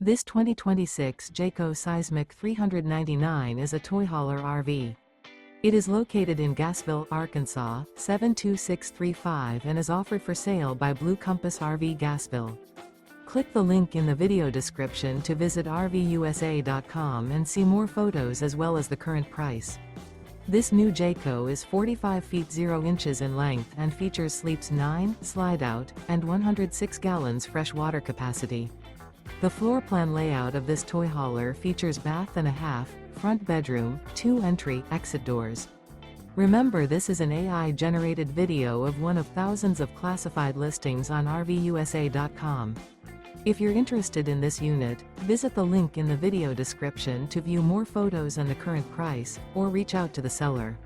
This 2026 Jayco Seismic 399 is a toy hauler RV. It is located in Gassville, Arkansas, 72635 and is offered for sale by Blue Compass RV Gassville. Click the link in the video description to visit RVUSA.com and see more photos as well as the current price. This new Jayco is 45 feet 0 inches in length and features sleeps 9, Slideout, and 106 gallons fresh water capacity. The floor plan layout of this toy hauler features bath and a half, front bedroom, 2 entry/exit doors. Remember, this is an AI-generated video of one of thousands of classified listings on RVUSA.com. If you're interested in this unit, visit the link in the video description to view more photos and the current price, or reach out to the seller.